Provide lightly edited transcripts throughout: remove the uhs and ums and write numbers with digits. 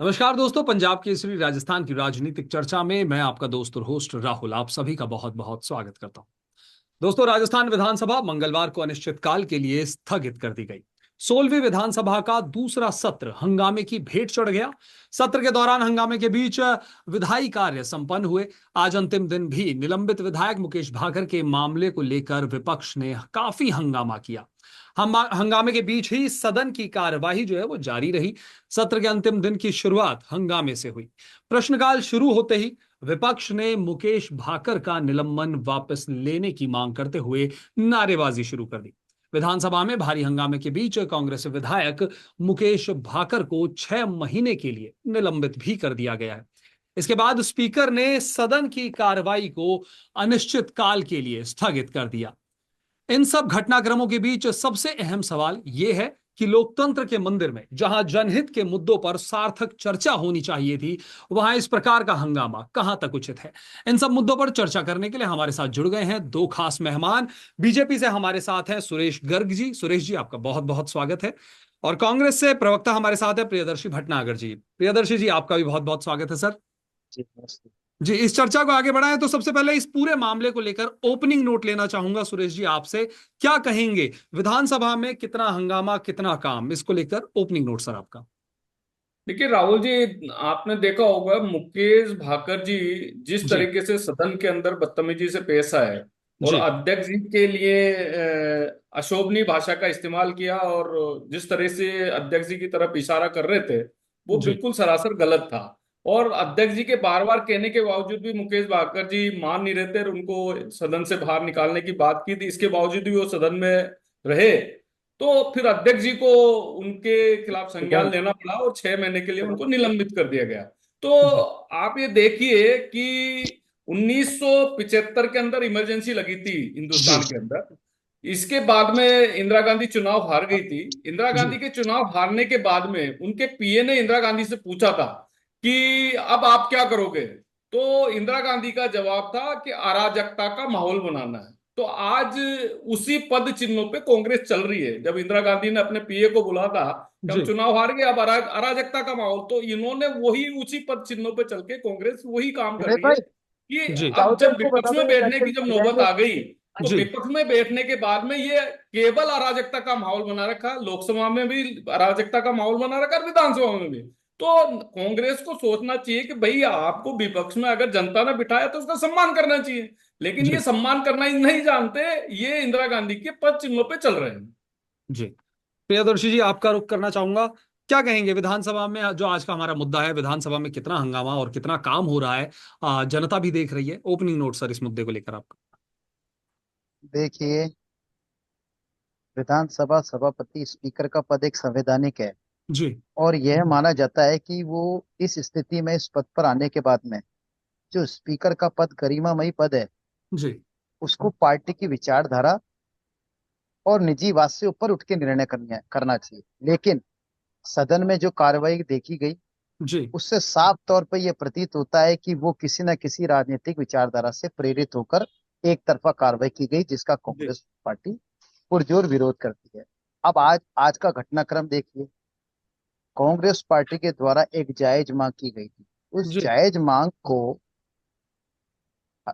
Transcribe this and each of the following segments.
नमस्कार दोस्तों, पंजाब केसरी राजस्थान की राजनीतिक चर्चा में मैं आपका दोस्त और होस्ट राहुल आप सभी का बहुत बहुत स्वागत करता हूं। दोस्तों, राजस्थान विधानसभा मंगलवार को अनिश्चितकाल के लिए स्थगित कर दी गई। 16वीं विधानसभा का दूसरा सत्र हंगामे की भेंट चढ़ गया। सत्र के दौरान हंगामे के बीच विधायी कार्य संपन्न हुए। आज अंतिम दिन भी निलंबित विधायक मुकेश भाकर के मामले को लेकर विपक्ष ने काफी हंगामा किया। हंगामे के बीच ही सदन की कार्यवाही जो है वो जारी रही। सत्र के अंतिम दिन की शुरुआत हंगामे से हुई। प्रश्नकाल शुरू होते ही विपक्ष ने मुकेश भाकर का निलंबन वापस लेने की मांग करते हुए नारेबाजी शुरू कर दी। विधानसभा में भारी हंगामे के बीच कांग्रेस विधायक मुकेश भाकर को 6 महीने के लिए निलंबित भी कर दिया गया है। इसके बाद स्पीकर ने सदन की कार्रवाई को अनिश्चितकाल के लिए स्थगित कर दिया। इन सब घटनाक्रमों के बीच सबसे अहम सवाल यह है कि लोकतंत्र के मंदिर में जहां जनहित के मुद्दों पर सार्थक चर्चा होनी चाहिए थी, वहां इस प्रकार का हंगामा कहां तक उचित है। इन सब मुद्दों पर चर्चा करने के लिए हमारे साथ जुड़ गए हैं दो खास मेहमान। बीजेपी से हमारे साथ हैं सुरेश गर्ग जी। सुरेश जी, आपका बहुत बहुत स्वागत है। और कांग्रेस से प्रवक्ता हमारे साथ है प्रियदर्शी भटनागर जी। प्रियदर्शी जी, आपका भी बहुत बहुत स्वागत है सर। जी नमस्ते। जी, इस चर्चा को आगे बढ़ाएं तो सबसे पहले इस पूरे मामले को लेकर ओपनिंग नोट लेना चाहूंगा सुरेश जी आपसे। क्या कहेंगे, विधानसभा में कितना हंगामा कितना काम, इसको लेकर ओपनिंग नोट सर आपका। देखिए राहुल जी, आपने देखा होगा मुकेश भाकर जी जिस जी तरीके से सदन के अंदर बदतमीजी से पेश आए और जी अध्यक्ष जी के लिए अशोभनीय भाषा का इस्तेमाल किया और जिस तरह से अध्यक्ष जी की तरफ इशारा कर रहे थे वो जी बिल्कुल सरासर गलत था। और अध्यक्ष जी के बार बार कहने के बावजूद भी मुकेश भाकर जी मान नहीं रहे थे और उनको सदन से बाहर निकालने की बात की थी। इसके बावजूद भी वो सदन में रहे, तो फिर अध्यक्ष जी को उनके खिलाफ संज्ञान लेना पड़ा और 6 महीने के लिए उनको निलंबित कर दिया गया। तो जी आप ये देखिए कि 1975 के अंदर इमरजेंसी लगी थी जी हिंदुस्तान के अंदर। इसके बाद में इंदिरा गांधी चुनाव हार गई थी। इंदिरा जी गांधी के चुनाव हारने के बाद में उनके पीए ने इंदिरा गांधी से पूछा था कि अब आप क्या करोगे। तो इंदिरा गांधी का जवाब था कि अराजकता का माहौल बनाना है। तो आज उसी पद चिन्हों पे कांग्रेस चल रही है। जब इंदिरा गांधी ने अपने पीए को बोला था कि हम जी चुनाव हार गए, अब अराजकता का माहौल, तो इन्होंने वही उसी पद चिन्हों पे चल के कांग्रेस वही काम कर विनय रही है भाई, कि जी अब दाऊद जब को बता विपक्ष दो में ये बैठने जाके की जब ले नौबत जाएंगे। आ गई तो जी विपक्ष में बैठने के बाद में ये केवल अराजकता का माहौल बना रखा, लोकसभा में भी अराजकता का माहौल बना रखा और विधानसभा में भी। तो कांग्रेस को सोचना चाहिए कि भाई आपको विपक्ष में अगर जनता ने बिठाया तो उसका सम्मान करना चाहिए, लेकिन ये जी सम्मान करना ही नहीं जानते। ये इंदिरा गांधी के पद चिन्हों पे चल रहे हैं। जी प्रियदर्शी जी, आपका रुख करना चाहूंगा। क्या कहेंगे, विधानसभा में जो आज का हमारा मुद्दा है, विधानसभा में कितना हंगामा और कितना काम हो रहा है, जनता भी देख रही है। ओपनिंग नोट सर इस मुद्दे को लेकर आपका। देखिए, विधानसभा सभापति स्पीकर का पद एक संवैधानिक है। जी और यह माना जाता है कि वो इस स्थिति में इस पद पर आने के बाद में जो स्पीकर का पद गरिमामयी पद है, जी उसको पार्टी की विचारधारा और निजी बात से ऊपर उठ के निर्णय करना चाहिए। लेकिन सदन में जो कार्रवाई देखी गई, जी उससे साफ तौर पर यह प्रतीत होता है कि वो किसी न किसी राजनीतिक विचारधारा से प्रेरित होकर एक तरफा कार्रवाई की गई, जिसका जी कांग्रेस पार्टी पुरजोर विरोध करती है। अब आज का घटनाक्रम देखिए। कांग्रेस पार्टी के द्वारा एक जायज मांग की गई थी। उस जी जायज मांग को ह-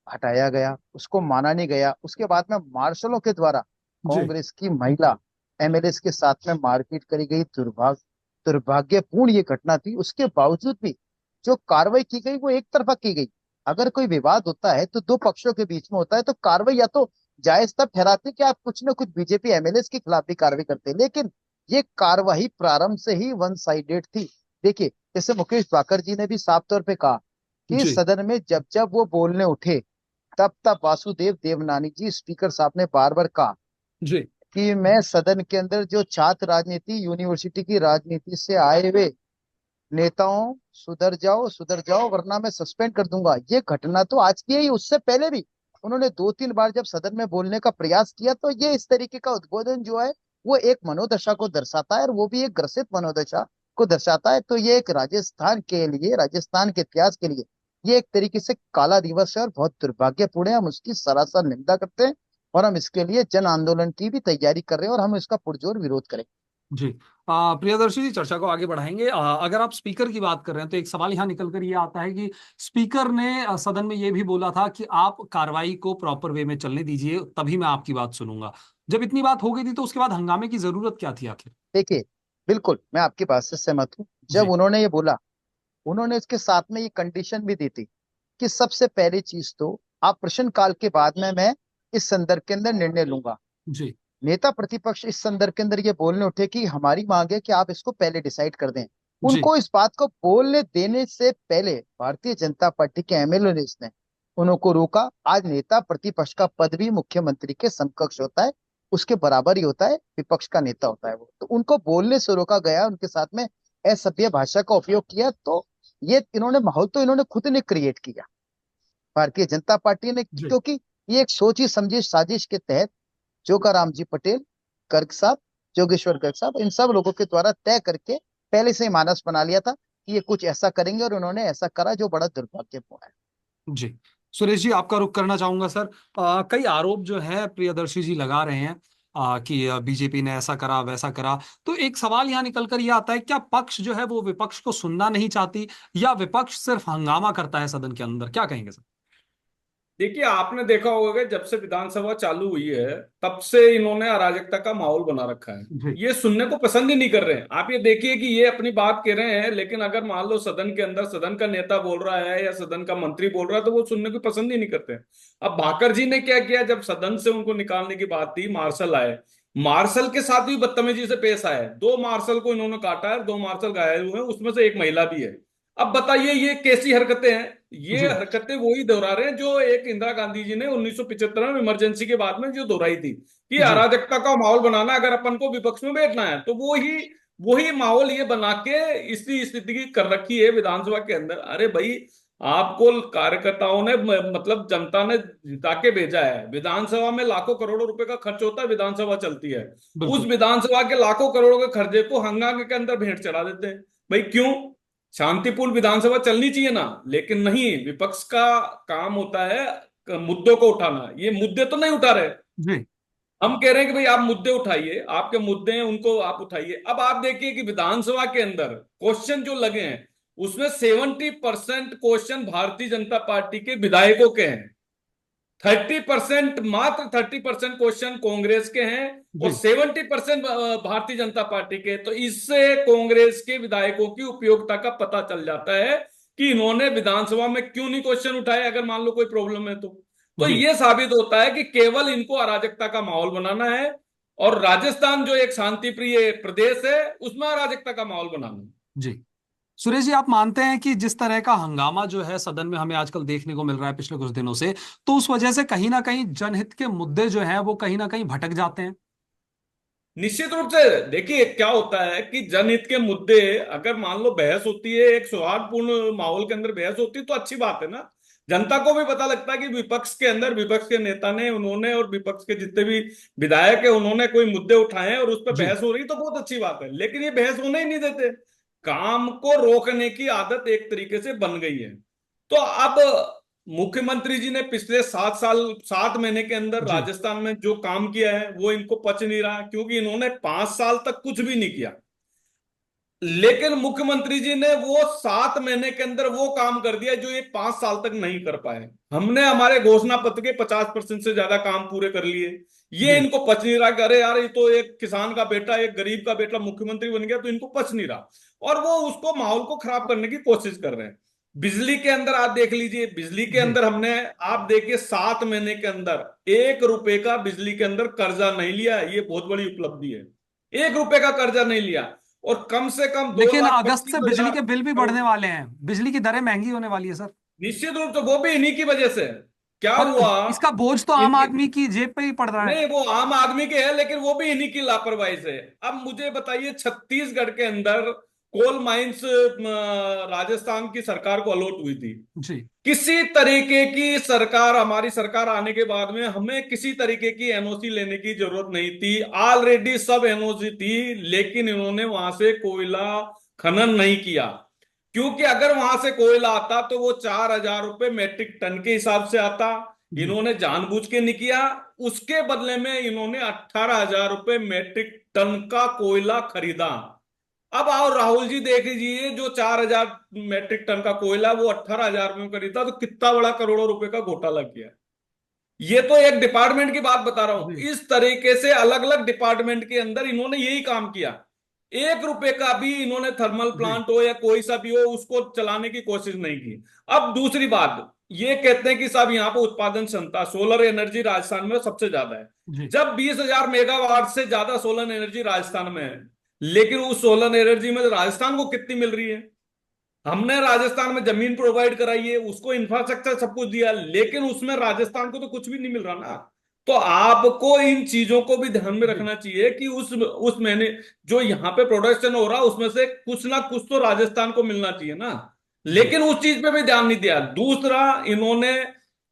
हटाया गया, उसको माना नहीं गया। उसके बाद में मार्शलों के द्वारा जी कांग्रेस की महिला एमएलए के साथ में मारपीट करी गई। दुर्भाग्यपूर्ण ये घटना थी। उसके बावजूद भी जो कार्रवाई की गई वो एक तरफा की गई। अगर कोई विवाद होता है तो दो पक्षों के बीच में होता है, तो कार्रवाई या तो जायज तब ठहराते कि आप कुछ न कुछ बीजेपी एमएलए के खिलाफ भी कार्रवाई करते हैं। लेकिन ये कार्यवाही प्रारंभ से ही वन साइडेड थी। देखिए, जैसे मुकेश वाकर जी ने भी साफ तौर पे कहा कि जी सदन में जब जब वो बोलने उठे, तब तब वासुदेव देवनानी जी स्पीकर साहब ने बार बार कहा जी कि मैं सदन के अंदर जो छात्र राजनीति, यूनिवर्सिटी की राजनीति से आए हुए नेताओं, सुधर जाओ वरना मैं सस्पेंड कर दूंगा। ये घटना तो आज की है ही, उससे पहले भी उन्होंने दो तीन बार जब सदन में बोलने का प्रयास किया, तो ये इस तरीके का उद्बोधन जो है वो एक मनोदशा को दर्शाता है, और वो भी एक ग्रसित मनोदशा को दर्शाता है। तो ये एक राजस्थान के लिए, राजस्थान के इतिहास के लिए ये एक तरीके से काला दिवस है और बहुत दुर्भाग्यपूर्ण है। हम उसकी सरासर निंदा करते हैं और हम इसके लिए जन आंदोलन की भी तैयारी कर रहे हैं और हम इसका पुरजोर विरोध करें। जी। प्रियदर्शी जी, चर्चा को आगे बढ़ाएंगे। अगर आप स्पीकर की बात कर रहे हैं तो एक सवाल यहाँ निकल कर ये आता है कि स्पीकर ने सदन में ये भी बोला था कि आप कार्रवाई को प्रॉपर वे में चलने दीजिए, तभी मैं आपकी बात सुनूंगा। जब इतनी बात हो गई थी तो उसके बाद हंगामे की जरूरत क्या थी आखिर? देखिए, बिल्कुल मैं आपकी बात से सहमत हूँ। जब जी। उन्होंने ये बोला, उन्होंने इसके साथ में ये कंडीशन भी दी थी कि सबसे पहली चीज तो आप प्रश्नकाल के बाद में मैं इस संदर्भ के अंदर निर्णय लूंगा। जी। नेता प्रतिपक्ष इस संदर्भ के अंदर ये बोलने उठे कि हमारी मांग है कि आप इसको पहले डिसाइड कर दें। जी। उनको इस बात को बोलने देने से पहले भारतीय जनता पार्टी के एमएलए ने उनको रोका। आज नेता प्रतिपक्ष का पद भी मुख्यमंत्री के समकक्ष होता है, उसके बराबर ही होता है, विपक्ष का नेता होता है वो। तो उनको बोलने से रोका गया, उनके साथ में असभ्य भाषा का उपयोग किया। तो ये इन्होंने माहौल तो इन्होंने खुद ने क्रिएट किया, भारतीय जनता पार्टी ने, जी। क्योंकि ये एक सोची समझी साजिश के तहत जोगाराम जी पटेल, गर्ग साहब, जोगेश्वर गर्ग साहब, इन सब लोगों के द्वारा तय करके पहले से ही मानस बना लिया था कि ये कुछ ऐसा करेंगे, और उन्होंने ऐसा करा जो बड़ा दुर्भाग्यपूर्ण है। जी। सुरेश जी, आपका रुख करना चाहूंगा सर। कई आरोप जो है प्रियदर्शी जी लगा रहे हैं कि बीजेपी ने ऐसा करा वैसा करा। तो एक सवाल यहाँ निकल कर ये आता है, क्या पक्ष जो है वो विपक्ष को सुनना नहीं चाहती, या विपक्ष सिर्फ हंगामा करता है सदन के अंदर? क्या कहेंगे सर? देखिए, आपने देखा होगा कि जब से विधानसभा चालू हुई है तब से इन्होंने अराजकता का माहौल बना रखा है। जी। ये सुनने को पसंद ही नहीं कर रहे हैं। आप ये देखिए कि ये अपनी बात कह रहे हैं, लेकिन अगर मान लो सदन के अंदर सदन का नेता बोल रहा है या सदन का मंत्री बोल रहा है तो वो सुनने को पसंद ही नहीं करते हैं। अब भाकर जी ने क्या किया, जब सदन से उनको निकालने की बात थी, मार्शल आए, मार्शल के साथ भी बदतमीजी से पेश आए। दो मार्शल को इन्होंने काटा है, दो मार्शल घायल हुए हैं, उसमें से एक महिला भी है। अब बताइए ये कैसी हरकतें हैं? ये जी। हरकतें वही दोहरा रहे हैं जो एक इंदिरा गांधी जी ने 1975 में इमरजेंसी के बाद में जो दोहराई थी कि जी। अराजकता का माहौल बनाना, अगर अपन को विपक्ष में बैठना है तो वो ही वही माहौल ये बना के इसी स्थिति की कर रखी है विधानसभा के अंदर। अरे भाई, आपको कार्यकर्ताओं ने मतलब जनता ने जिता के भेजा है। विधानसभा में लाखों करोड़ों रुपए का खर्च होता है, विधानसभा चलती है। उस बिल्कुल। विधानसभा के लाखों करोड़ों के खर्चे को हंगामे के अंदर भेंट चढ़ा देते हैं। भाई क्यों? शांतिपूर्ण विधानसभा चलनी चाहिए ना, लेकिन नहीं, विपक्ष का काम होता है मुद्दों को उठाना। ये मुद्दे तो नहीं उठा रहे। जी। हम कह रहे हैं कि भाई आप मुद्दे उठाइए, आपके मुद्दे हैं उनको आप उठाइए। अब आप देखिए कि विधानसभा के अंदर क्वेश्चन जो लगे हैं उसमें 70% क्वेश्चन भारतीय जनता पार्टी के विधायकों के हैं, 30%, मात्र 30% क्वेश्चन कांग्रेस के हैं, और जी। 70% भारतीय जनता पार्टी के। तो इससे कांग्रेस के विधायकों की उपयोगिता का पता चल जाता है कि इन्होंने विधानसभा में क्यों नहीं क्वेश्चन उठाए अगर मान लो कोई प्रॉब्लम है तो जी। यह साबित होता है कि केवल इनको अराजकता का माहौल बनाना है, और राजस्थान जो एक शांति प्रिय प्रदेश है उसमें अराजकता का माहौल बनाना है। जी। सुरेश जी, आप मानते हैं कि जिस तरह का हंगामा जो है सदन में हमें आजकल देखने को मिल रहा है पिछले कुछ दिनों से, तो उस वजह से कहीं ना कहीं जनहित के मुद्दे जो हैं वो कहीं ना कहीं भटक जाते हैं? निश्चित रूप से। देखिए क्या होता है कि जनहित के मुद्दे, अगर मान लो बहस होती है, एक सौहार्दपूर्ण माहौल के अंदर बहस होती है तो अच्छी बात है ना। जनता को भी पता लगता है कि विपक्ष के अंदर विपक्ष के नेता ने उन्होंने और विपक्ष के जितने भी विधायक है उन्होंने कोई मुद्दे उठाए हैं और उस पर जी। बहस हो रही तो बहुत अच्छी बात है। लेकिन ये बहस होने ही नहीं देते, काम को रोकने की आदत एक तरीके से बन गई है। तो अब मुख्यमंत्री जी ने पिछले 7 साल 7 महीने के अंदर जी। राजस्थान में जो काम किया है वो इनको पच नहीं रहा, क्योंकि इन्होंने 5 साल तक कुछ भी नहीं किया। लेकिन मुख्यमंत्री जी ने वो 7 महीने के अंदर वो काम कर दिया जो ये 5 साल तक नहीं कर पाए। हमने हमारे घोषणा पत्र के 50% से ज्यादा काम पूरे कर लिए। ये जी। इनको पच नहीं रहा कि अरे यार, ये तो एक किसान का बेटा, एक गरीब का बेटा मुख्यमंत्री बन गया, तो इनको पच नहीं रहा। और वो उसको माहौल को खराब करने की कोशिश कर रहे हैं। बिजली के अंदर आप देख लीजिए, बिजली के जी। अंदर हमने, आप देखिए, 7 महीने के अंदर 1 रुपए का बिजली के अंदर कर्जा नहीं लिया। ये बहुत बड़ी उपलब्धि है, 1 रुपए का कर्जा नहीं लिया। और कम से कम दो लेकिन लाख अगस्त पच्चीस से बिजली हजार के बिल भी करोड़ बढ़ने वाले हैं, बिजली की दरें महंगी होने वाली है सर। निश्चित रूप से वो भी इन्हीं की वजह से। क्या पर हुआ? इसका बोझ तो आम इनकी, आदमी की जेब पे ही पड़ रहा है। नहीं, वो आम आदमी के है, लेकिन वो भी इन्हीं की लापरवाही से। अब मुझे बताइए, छत्तीसगढ़ के अंदर कोल माइंस राजस्थान की सरकार को अलॉट हुई थी। जी। किसी तरीके की सरकार, हमारी सरकार आने के बाद में हमें किसी तरीके की एनओसी लेने की जरूरत नहीं थी, ऑलरेडी सब एनओसी थी। लेकिन इन्होंने वहां से कोयला खनन नहीं किया, क्योंकि अगर वहां से कोयला आता तो वो 4,000 रुपए मेट्रिक टन के हिसाब से आता। जी इन्होंने जानबूझ के नहीं किया। उसके बदले में इन्होंने 18,000 रुपए मेट्रिक टन का कोयला खरीदा। अब आओ राहुल जी देख लीजिए, जो 4,000 मेट्रिक टन का कोयला वो 18,000 में खरीदा, तो कितना बड़ा करोड़ों रुपए का घोटाला किया। ये तो एक डिपार्टमेंट की बात बता रहा हूं। जी इस तरीके से अलग अलग डिपार्टमेंट के अंदर इन्होंने यही काम किया। 1 रुपए का भी इन्होंने थर्मल जी प्लांट हो या कोई सा भी हो उसको चलाने की कोशिश नहीं की। अब दूसरी बात, ये कहते हैं कि साहब यहाँ पे उत्पादन क्षमता सोलर एनर्जी राजस्थान में सबसे ज्यादा है। जी जब 20,000 मेगावाट से ज्यादा सोलर एनर्जी राजस्थान में है, लेकिन उस सोलर एनर्जी में राजस्थान को कितनी मिल रही है? हमने राजस्थान में जमीन प्रोवाइड कराई है, उसको इंफ्रास्ट्रक्चर सब कुछ दिया, लेकिन उसमें राजस्थान को तो कुछ भी नहीं मिल रहा ना। तो आपको इन चीजों को भी ध्यान में जी रखना चाहिए कि उस महीने जो यहाँ पे प्रोडक्शन हो रहा है उसमें से कुछ ना कुछ तो राजस्थान को मिलना चाहिए ना। जी लेकिन उस चीज पे भी ध्यान नहीं दिया। दूसरा, इन्होंने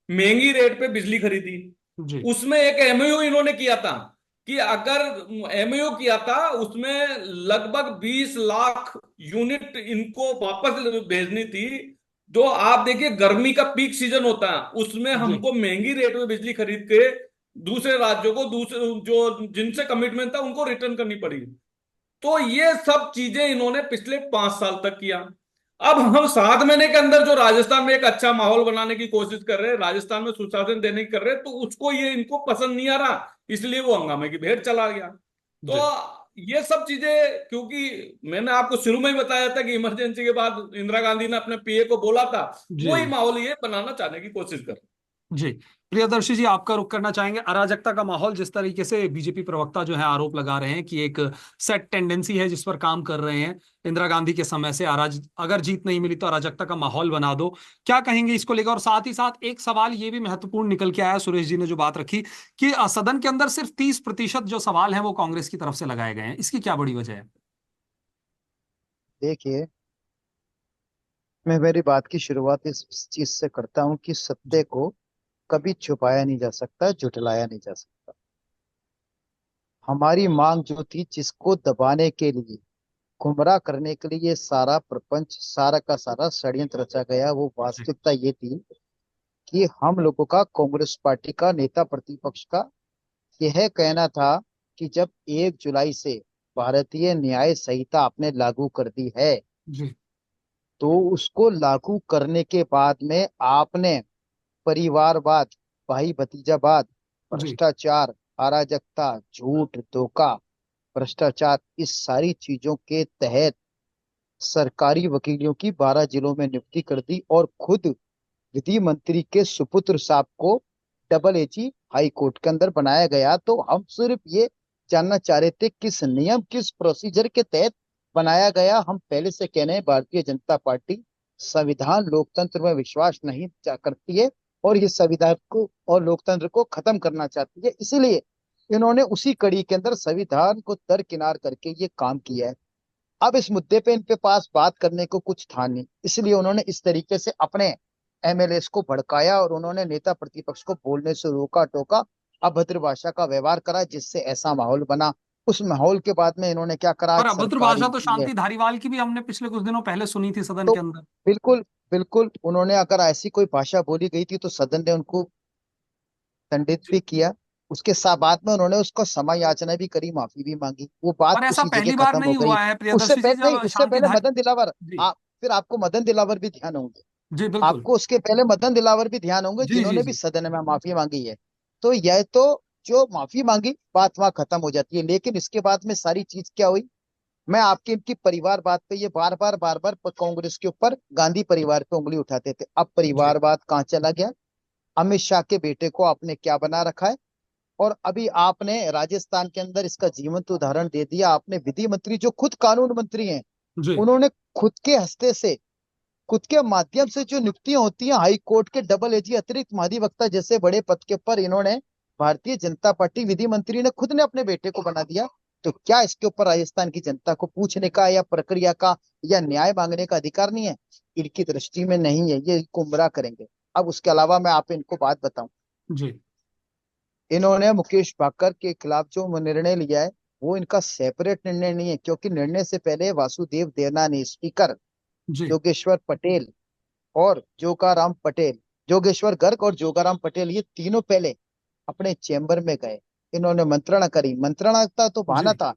महंगी रेट पे बिजली खरीदी। जी उसमें एक एमओयू इन्होंने किया था कि अगर एमओयू किया था उसमें लगभग 20 लाख यूनिट इनको वापस भेजनी थी। जो आप देखिए गर्मी का पीक सीजन होता है उसमें जी हमको महंगी रेट में बिजली खरीद के दूसरे राज्यों को, दूसरे जो जिनसे कमिटमेंट था उनको रिटर्न करनी पड़ी। तो ये सब चीजें इन्होंने पिछले 5 साल तक किया। अब हम 7 महीने के अंदर जो राजस्थान में एक अच्छा माहौल बनाने की कोशिश कर रहे हैं, राजस्थान में सुशासन देने की कर रहे हैं, तो उसको ये इनको पसंद नहीं आ रहा, इसलिए वो हंगामे की भेंट चला गया। तो जी ये सब चीजें, क्योंकि मैंने आपको शुरू में ही बताया था कि इमरजेंसी के बाद इंदिरा गांधी ने अपने पीए को बोला था, जी वही माहौल ये बनाना चाहने की कोशिश कर रहे जी प्रियदर्शी जी, आपका रुख करना चाहेंगे अराजकता का माहौल, जिस तरीके से बीजेपी प्रवक्ता जो है आरोप लगा रहे हैं कि एक सेट टेंडेंसी है जिस पर काम कर रहे हैं इंदिरा गांधी के समय से, अगर जीत नहीं मिली तो अराजकता का माहौल बना दो, क्या कहेंगे इसको लेकर? और साथ ही साथ एक सवाल ये भी महत्वपूर्ण निकल के आया, सुरेश जी ने जो बात रखी कि सदन के अंदर सिर्फ 30% जो सवाल हैं वो कांग्रेस की तरफ से लगाए गए हैं, इसकी क्या बड़ी वजह है? देखिए, मैं मेरी बात की शुरुआत इस चीज से करता हूँ कि जी सत्य को कभी छुपाया नहीं जा सकता, झुठलाया नहीं जा सकता। हमारी मांग जो थी, जिसको दबाने के लिए, गुमराह करने के लिए ये सारा प्रपंच, सारा का सारा षड्यंत्र रचा गया, वो जी वास्तविकता ये थी कि हम लोगों का, कांग्रेस पार्टी का, नेता प्रतिपक्ष का यह कहना था कि जब 1 जुलाई से भारतीय न्याय संहिता आपने लागू कर दी है, जी तो उसको लागू करने के बाद में आपने परिवारवाद, भाई भतीजावाद, जी भ्रष्टाचार, अराजकता, झूठ, धोखा, भ्रष्टाचार, इस सारी चीजों के तहत सरकारी वकीलों की 12 जिलों में नियुक्ति कर दी और खुद विधि मंत्री के सुपुत्र साहब को डबल एजी हाई कोर्ट के अंदर बनाया गया। तो हम सिर्फ ये जानना चाह रहे थे किस नियम, किस प्रोसीजर के तहत बनाया गया। हम पहले से कह रहे हैं, भारतीय जनता पार्टी संविधान लोकतंत्र में विश्वास नहीं करती है और ये संविधान को और लोकतंत्र को खत्म करना चाहती है। इसीलिए इन्होंने उसी कड़ी के अंदर संविधान को दरकिनार करके ये काम किया है। अब इस मुद्दे पे इनके पास बात करने को कुछ था नहीं, इसलिए उन्होंने इस तरीके से अपने एमएलएस को भड़काया और उन्होंने नेता प्रतिपक्ष को बोलने से रोका टोका, अभद्र भाषा का व्यवहार करा, जिससे ऐसा माहौल बना। उस माहौल के बाद में इन्होंने क्या करा, और आज अभद्र सरकार भाषा तो इनकी है। शांति धारीवाल की भी हमने पिछले कुछ दिनों पहले सुनी थी सदन तो के अंदर। बिल्कुल, बिल्कुल उन्होंने, अगर ऐसी कोई भाषा बोली गई थी तो सदन ने उनको दंडित जी भी किया। उसके साथ बाद में उन्होंने उसको क्षमा याचना भी करी, माफी भी मांगी, वो बात और ऐसा उसी जगह पहली बार खत्म हो नहीं गई। हुआ है उससे प्रियदर्शी जी, पहले नहीं, जब उससे शांति पहले धारी। मदन दिलावर, जी फिर आपको मदन दिलावर भी ध्यान होंगे, जी बिल्कुल। आपको उसके पहले मदन दिलावर भी ध्यान होंगे, जी जी जिन्होंने भी जी सदन में माफी मांगी है। तो यह तो, जो माफी मांगी, बात वहां खत्म हो जाती है। लेकिन इसके बाद में सारी चीज क्या हुई, मैं आपके इनकी परिवारवाद पे ये बार बार कांग्रेस के ऊपर, गांधी परिवार पे उंगली उठाते थे। अब जी परिवारवाद कहाँ चला गया? अमित शाह के बेटे को आपने क्या बना रखा है? और अभी आपने राजस्थान के अंदर इसका जीवंत उदाहरण दे दिया। आपने विधि मंत्री, जो खुद कानून मंत्री हैं, जी उन्होंने खुद के हस्ते से, खुद के माध्यम से जो नियुक्तियां होती हैं हाई कोर्ट के डबल एजी अतिरिक्त महाधिवक्ता जैसे बड़े पद के ऊपर, इन्होंने, भारतीय जनता पार्टी विधि मंत्री ने खुद ने अपने बेटे को बना दिया। तो क्या इसके ऊपर राजस्थान की जनता को पूछने का या प्रक्रिया का या न्याय मांगने का अधिकार नहीं है? इनकी दृष्टि में नहीं है, ये गुमराह करेंगे। अब उसके अलावा मैं आप इनको बात बताऊं, जी इन्होंने मुकेश भाकर के खिलाफ जो निर्णय लिया है, वो इनका सेपरेट निर्णय नहीं है, क्योंकि निर्णय से पहले वासुदेव देवनानी, स्पीकर जी योगेश्वर पटेल और जोगाराम पटेल, जोगेश्वर गर्ग और जोगाराम पटेल, ये तीनों पहले अपने चेंबर में गए। इन्होंने मंत्रणा करी। मंत्रणा का तो बहाना जी था,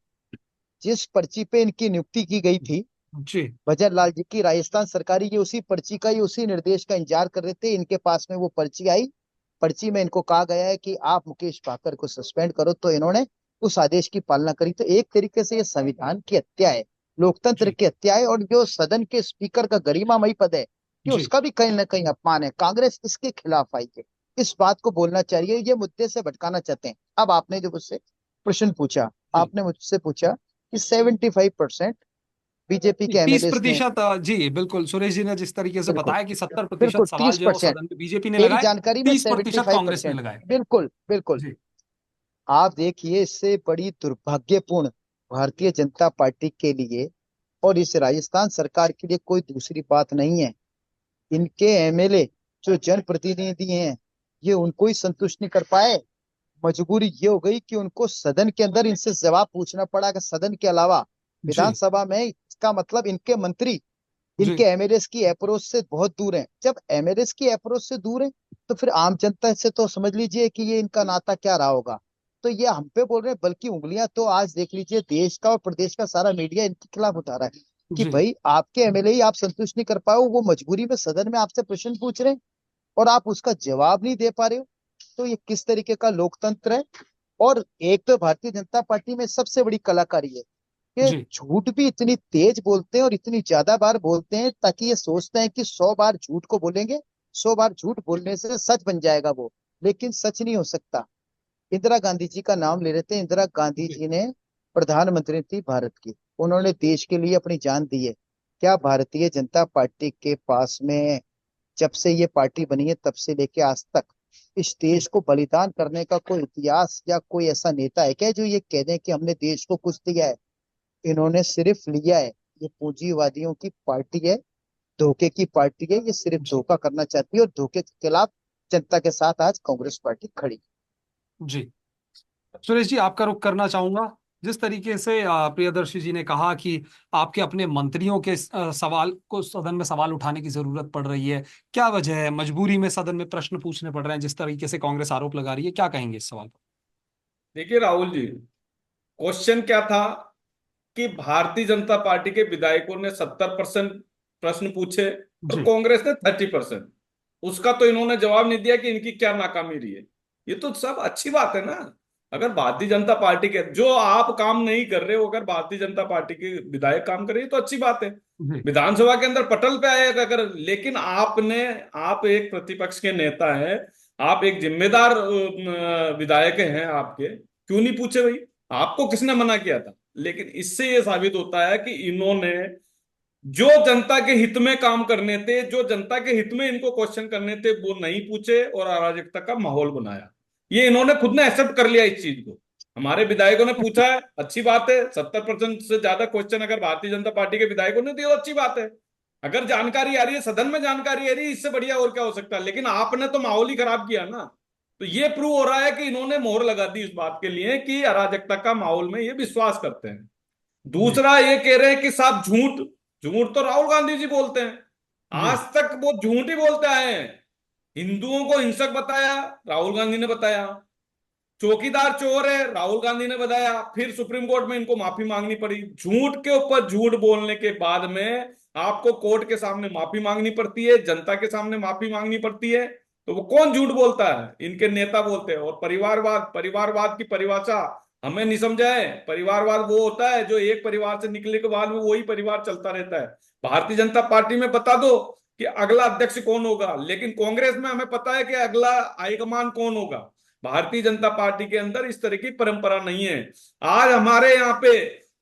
जिस पर्ची पे इनकी नियुक्ति की गई थी जी भजन लाल जी की राजस्थान सरकारी, ये उसी पर्ची का, ये उसी निर्देश का इंतजार कर रहे थे। इनके पास में वो पर्ची आई। पर्ची में इनको कहा गया है कि आप मुकेश भाकर को सस्पेंड करो, तो इन्होंने उस आदेश की पालना करी। तो एक तरीके से ये संविधान की हत्या है, लोकतंत्र जी की हत्या है। और जो सदन के स्पीकर का गरिमामयी पद है, कि जी उसका भी कहीं ना कहीं अपमान है। कांग्रेस इसके खिलाफ आई है, इस बात को बोलना चाहिए। ये मुद्दे से भटकाना चाहते हैं। अब आपने जो मुझसे प्रश्न पूछा, जी आपने मुझसे पूछा कि 75% बीजेपी के 30 एमएलए ने, प्रतिशत जी बिल्कुल, सुरेश जी ने जिस तरीके से बिल्कुल बताया कि 70% बिल्कुल सवाल तीस जो है वो परसेंट सदन में बीजेपी ने मेरी लगाए, जानकारी में 30% 75%। कांग्रेस ने लगाए। बिल्कुल बिल्कुल। जी आप देखिए, इससे बड़ी दुर्भाग्यपूर्ण भारतीय जनता पार्टी के लिए और इस राजस्थान सरकार के लिए कोई दूसरी बात नहीं है। इनके एमएलए जो जनप्रतिनिधि हैं, ये उनको ही संतुष्ट नहीं कर पाए। मजबूरी ये हो गई कि उनको सदन के अंदर इनसे जवाब पूछना पड़ा, कि सदन के अलावा जी विधानसभा में। इसका मतलब इनके मंत्री इनके जी एमएलए की अप्रोच से बहुत दूर हैं। जब एमएलए की अप्रोच से दूर है, तो फिर आम जनता से तो समझ लीजिए कि ये इनका नाता क्या रहा होगा। तो ये हम पे बोल रहे हैं, बल्कि उंगलियां तो आज देख लीजिए देश का और प्रदेश का सारा मीडिया इनके खिलाफ उठा रहा है, कि जी भाई आपके एमएलए ही आप संतुष्ट नहीं कर पाओ, वो मजबूरी में सदन में आपसे प्रश्न पूछ रहे हैं और आप उसका जवाब नहीं दे पा रहे हो। तो ये किस तरीके का लोकतंत्र है। और एक तो भारतीय जनता पार्टी में सबसे बड़ी कलाकारी है कि जी झूठ भी इतनी तेज बोलते हैं और इतनी ज्यादा बार बोलते हैं, ताकि ये सोचते हैं कि 100 बार झूठ को बोलेंगे, 100 बार झूठ बोलने से सच बन जाएगा वो। लेकिन सच नहीं हो सकता। इंदिरा गांधी जी का नाम ले रहे थे। इंदिरा गांधी जी जी ने प्रधानमंत्री थी भारत की, उन्होंने देश के लिए अपनी जान दी है। क्या भारतीय जनता पार्टी के पास में जब से ये पार्टी बनी है तब से लेके आज तक इस जी देश को बलिदान करने का कोई इतिहास या कोई ऐसा नेता है क्या जो ये कह दें कि हमने देश को कुछ दिया है? इन्होंने सिर्फ लिया है। ये पूंजीवादियों की पार्टी है, धोखे की पार्टी है। ये सिर्फ जी धोखा करना चाहती है और धोखे के खिलाफ जनता के साथ आज कांग्रेस पार्टी खड़ी। जी सुरेश जी, आपका रुख करना चाहूंगा। जिस तरीके से प्रियदर्शी जी ने कहा कि आपके अपने मंत्रियों के सवाल को सदन में सवाल उठाने की जरूरत पड़ रही है, क्या वजह है? मजबूरी में सदन में प्रश्न पूछने पड़ रहे हैं, जिस तरीके से कांग्रेस आरोप लगा रही है, क्या कहेंगे इस सवाल पर? देखिए राहुल जी, क्वेश्चन क्या था कि भारतीय जनता पार्टी के विधायकों ने 70% प्रश्न पूछे और जी कांग्रेस ने 30%। उसका तो इन्होंने जवाब नहीं दिया कि इनकी क्या नाकामी रही है। ये तो सब अच्छी बात है ना। अगर भारतीय जनता पार्टी के जो आप काम नहीं कर रहे हो, अगर भारतीय जनता पार्टी के विधायक काम कर रही है तो अच्छी बात है। जी विधानसभा के अंदर पटल पे आएगा अगर, लेकिन आपने, आप एक प्रतिपक्ष के नेता हैं, आप एक जिम्मेदार विधायक हैं, आपके क्यों नहीं पूछे भाई? आपको किसने मना किया था? लेकिन इससे ये साबित होता है कि इन्होंने जो जनता के हित में काम करने थे, जो जनता के हित में इनको क्वेश्चन करने थे, वो नहीं पूछे और अराजकता का माहौल बनाया। ये इन्होंने खुद ने एक्सेप्ट कर लिया इस चीज को। हमारे विधायकों ने पूछा है, अच्छी बात है। 70% से ज्यादा क्वेश्चन अगर भारतीय जनता पार्टी के विधायकों ने दिए तो अच्छी बात है। अगर जानकारी आ रही है, सदन में जानकारी आ रही है, इससे बढ़िया और क्या हो सकता है? लेकिन आपने तो माहौल ही खराब किया ना। तो ये प्रूव हो रहा है कि इन्होंने मोहर लगा दी इस बात के लिए कि अराजकता का माहौल में ये विश्वास करते हैं। जी दूसरा ये कह रहे हैं कि साहब झूठ, झूठ तो राहुल गांधी जी बोलते हैं। जी आज तक वो झूठ ही बोलते आए हैं। हिंदुओं को हिंसक बताया, राहुल गांधी ने बताया। चौकीदार चोर है, राहुल गांधी ने बताया। फिर सुप्रीम कोर्ट में इनको माफी मांगनी पड़ी। झूठ के ऊपर झूठ बोलने के बाद में आपको कोर्ट के सामने माफी मांगनी पड़ती है, जनता के सामने माफी मांगनी पड़ती है। तो वो कौन झूठ बोलता है? इनके नेता बोलते हैं। और परिवारवाद, परिवारवाद की परिभाषा हमें नहीं समझाए। परिवारवाद वो होता है जो एक परिवार से निकलने के बाद में वही परिवार चलता रहता है। भारतीय जनता पार्टी में बता दो कि अगला अध्यक्ष कौन होगा, लेकिन कांग्रेस में हमें पता है कि अगला हाईकमान कौन होगा। भारतीय जनता पार्टी के अंदर इस तरह की परंपरा नहीं है। आज हमारे यहाँ पे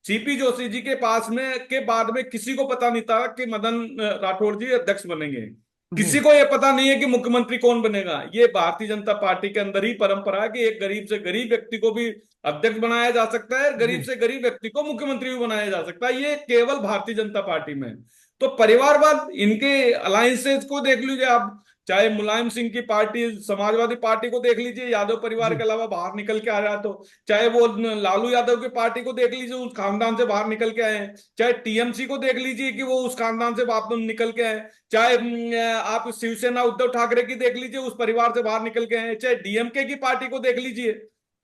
सीपी जोशी जी के पास में के बाद में किसी को पता नहीं था कि मदन राठौड़ जी अध्यक्ष बनेंगे। जी किसी को यह पता नहीं है कि मुख्यमंत्री कौन बनेगा। ये भारतीय जनता पार्टी के अंदर ही परंपरा है कि एक गरीब से गरीब व्यक्ति को भी अध्यक्ष बनाया जा सकता है, गरीब जी से गरीब व्यक्ति को मुख्यमंत्री भी बनाया जा सकता है। ये केवल भारतीय जनता पार्टी में। तो परिवारवाद, इनके अलायंसेज को देख लीजिए आप। चाहे मुलायम सिंह की पार्टी, समाजवादी पार्टी को देख लीजिए, यादव परिवार जी के अलावा बाहर निकल के आ रहा, तो चाहे वो लालू यादव की पार्टी को देख लीजिए, उस खानदान से बाहर निकल के आए हैं, चाहे टीएमसी को देख लीजिए कि वो उस खानदान से वापस निकल के आए, चाहे आप शिवसेना उद्धव ठाकरे की देख लीजिए, उस परिवार से बाहर निकल के आए, चाहे डीएमके की पार्टी को देख लीजिए।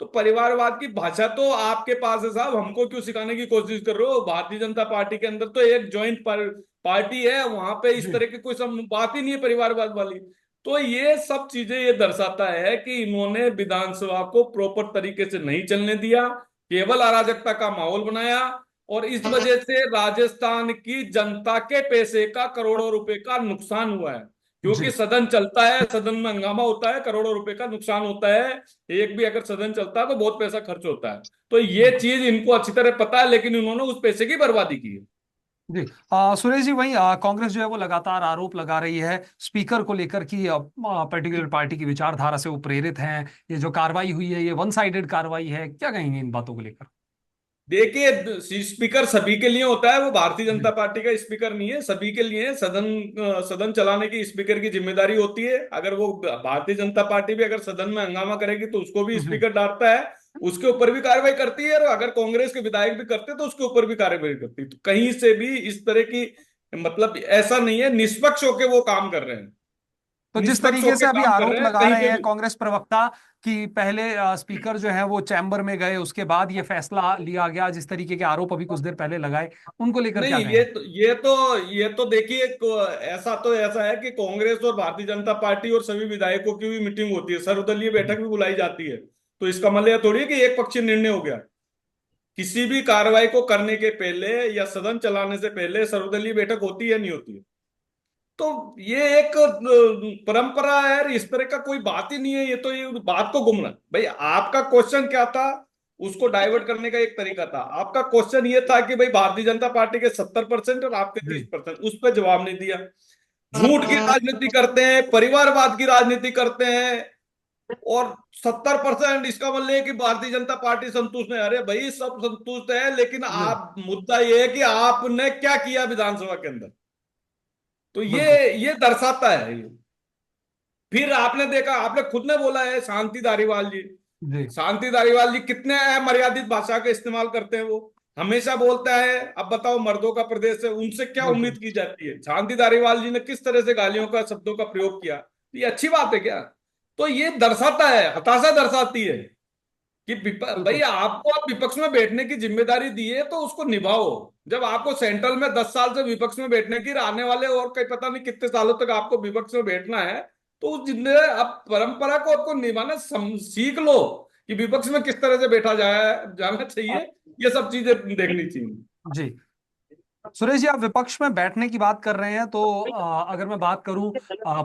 तो परिवारवाद की भाषा तो आपके पास है साहब, हमको क्यों सिखाने की कोशिश कर रहे हो? भारतीय जनता पार्टी के अंदर तो एक ज्वाइंट पार्टी है, वहां पे इस जी तरह की कोई सब बात ही नहीं है परिवारवाद वाली। तो ये सब चीजें ये दर्शाता है कि इन्होंने विधानसभा को प्रॉपर तरीके से नहीं चलने दिया, केवल अराजकता का माहौल बनाया, और इस वजह से राजस्थान की जनता के पैसे का, करोड़ों रुपए का नुकसान हुआ है। क्योंकि जी सदन चलता है, सदन में हंगामा होता है, करोड़ों रुपए का नुकसान होता है। एक भी अगर सदन चलता है तो बहुत पैसा खर्च होता है। तो ये बिल्कुल। चीज इनको अच्छी तरह पता है, लेकिन इन्होंने उस पैसे की बर्बादी की है। जी सुरेश जी, वही कांग्रेस जो है वो लगातार आरोप लगा रही है स्पीकर को लेकर कि पर्टिकुलर पार्टी की विचारधारा से वो प्रेरित हैं। ये जो कार्रवाई हुई है ये वन साइडेड कार्रवाई है, क्या कहेंगे इन बातों को लेकर? देखिए, स्पीकर सभी के लिए होता है, वो भारतीय जनता जी पार्टी का स्पीकर नहीं है, सभी के लिए है। सदन चलाने की स्पीकर की जिम्मेदारी होती है। अगर वो भारतीय जनता पार्टी भी अगर सदन में हंगामा करेगी तो उसको भी जी स्पीकर डांटता है, उसके ऊपर भी कार्रवाई करती है, और अगर कांग्रेस के विधायक भी करते हैं तो उसके ऊपर भी कार्रवाई करती है। तो कहीं से भी इस तरह की, मतलब ऐसा नहीं है, निष्पक्ष होकर वो काम कर रहे हैं, तो जिस निष्पक्ष तरीके से होकर अभी काम कर आरोप रहे हैं लगा कहीं रहे पे हैं भी। कांग्रेस प्रवक्ता कि पहले स्पीकर जो है वो चैम्बर में गए, उसके बाद ये फैसला लिया गया, जिस तरीके के आरोप अभी कुछ देर पहले लगाए, उनको लेकर क्या नहीं, कहेंगे? ये तो देखिए, ऐसा है कि कांग्रेस और भारतीय जनता पार्टी और सभी विधायकों की भी मीटिंग होती है, सर्वदलीय बैठक भी बुलाई जाती है। तो इसका मतलब यह थोड़ी है कि एक पक्षीय निर्णय हो गया। किसी भी कार्रवाई को करने के पहले या सदन चलाने से पहले सर्वदलीय बैठक होती है, नहीं होती है? तो ये एक परंपरा है, और इस तरह का कोई बात ही नहीं है। ये तो ये बात को गुमराह, भाई आपका क्वेश्चन क्या था, उसको डाइवर्ट करने का एक तरीका था। आपका क्वेश्चन ये था कि भाई भारतीय जनता पार्टी के 70% और आपके जी 30%, उस पर जवाब नहीं दिया। झूठ की राजनीति करते हैं, परिवारवाद की राजनीति करते हैं, और 70% इसका मतलब है कि भारतीय जनता पार्टी संतुष्ट है। अरे भाई, सब संतुष्ट है, लेकिन जी आप, मुद्दा ये है कि आपने क्या किया विधानसभा के अंदर। तो बिल्कुल। ये दर्शाता है ये। फिर आपने देखा, आपने खुद ने बोला है, शांति धारीवाल जी, जी शांति धारीवाल जी कितने अमर्यादित भाषा का इस्तेमाल करते हैं। वो हमेशा बोलता है, अब बताओ मर्दों का प्रदेश है, उनसे क्या बिल्कुल। उम्मीद की जाती है? शांति धारीवाल जी ने किस तरह से गालियों का, शब्दों का प्रयोग किया, ये अच्छी बात है क्या? तो ये दर्शाता है, हताशा दर्शाती है कि भाई, बिल्कुल। आपको आप विपक्ष में बैठने की जिम्मेदारी दी है तो उसको निभाओ। जब आपको सेंट्रल में 10 साल से विपक्ष में बैठने की, आने वाले और कई पता नहीं कितने सालों तक आपको विपक्ष में बैठना है, तो उस जिंदगी, आप परंपरा को आपको निभाना सीख लो कि विपक्ष में किस तरह से बैठा जाना चाहिए। ये सब चीजें देखनी चाहिए। जी सुरेश जी, आप विपक्ष में बैठने की बात कर रहे हैं तो अगर मैं बात करूं,